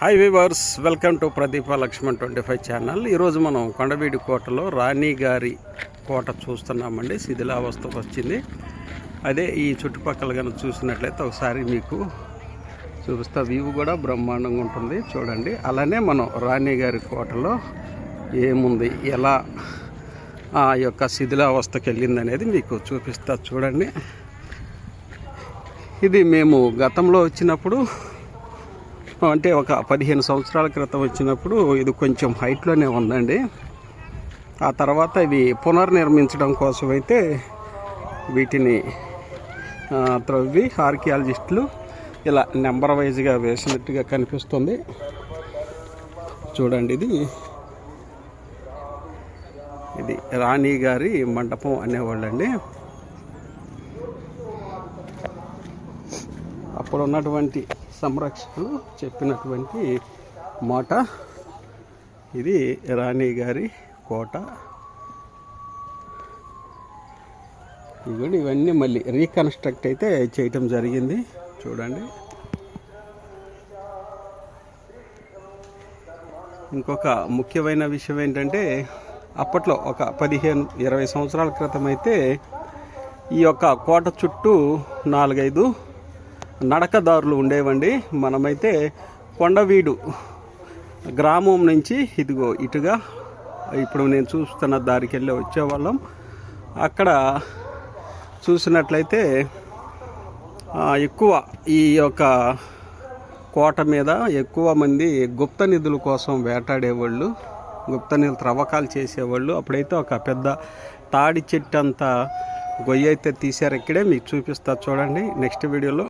Hi viewers, welcome to Pradeepa Laxman 25 channel. ఈరోజు మనం కొండవీడి కోటలో రాణి గారి కోట చూస్తున్నామండి. శిథిలావస్థకు వచ్చింది. అదే ఈ చుట్టుపక్కల కనుక చూసినట్లయితే ఒకసారి మీకు చూపిస్తా. వ్యూ కూడా బ్రహ్మాండంగా ఉంటుంది చూడండి. అలానే మనం రాణి గారి కోటలో ఏముంది, ఎలా ఆ యొక్క శిథిలావస్థకు వెళ్ళింది అనేది మీకు చూపిస్తా చూడండి. ఇది మేము గతంలో వచ్చినప్పుడు, అంటే ఒక 15 సంవత్సరాల క్రితం వచ్చినప్పుడు ఇది కొంచెం హైట్లోనే ఉందండి. ఆ తర్వాత ఇవి పునర్నిర్మించడం కోసం అయితే వీటిని త్రవ్వి ఆర్కియాలజిస్టులు ఇలా నెంబర్ వైజ్గా వేసినట్టుగా కనిపిస్తుంది చూడండి. ఇది రాణి గారి మండపం అనేవాళ్ళండి. అప్పుడు ఉన్నటువంటి సంరక్షకులు చెప్పినటువంటి మాట ఇది. రాణి గారి కోట. ఇవన్నీ మళ్ళీ రీకన్స్ట్రక్ట్ అయితే చేయటం జరిగింది చూడండి. ఇంకొక ముఖ్యమైన విషయం ఏంటంటే, అప్పట్లో ఒక 15-20 సంవత్సరాల క్రితం అయితే ఈ యొక్క కోట చుట్టూ 4-5 నడకదారులు ఉండేవండి. మనమైతే కొండవీడు గ్రామం నుంచి ఇదిగో ఇటుగా ఇప్పుడు నేను చూస్తున్న దారికి వెళ్ళి వచ్చేవాళ్ళం. అక్కడ చూసినట్లయితే ఎక్కువ ఈ యొక్క కోట మీద ఎక్కువ మంది గుప్త నిధుల కోసం వేటాడేవాళ్ళు, గుప్త నిధులు త్రవ్వకాలు చేసేవాళ్ళు. అప్పుడైతే ఒక పెద్ద తాడి చెట్టు అంతా గొయ్యి అయితే తీశారు. ఇక్కడే మీకు చూపిస్తా చూడండి నెక్స్ట్ వీడియోలో.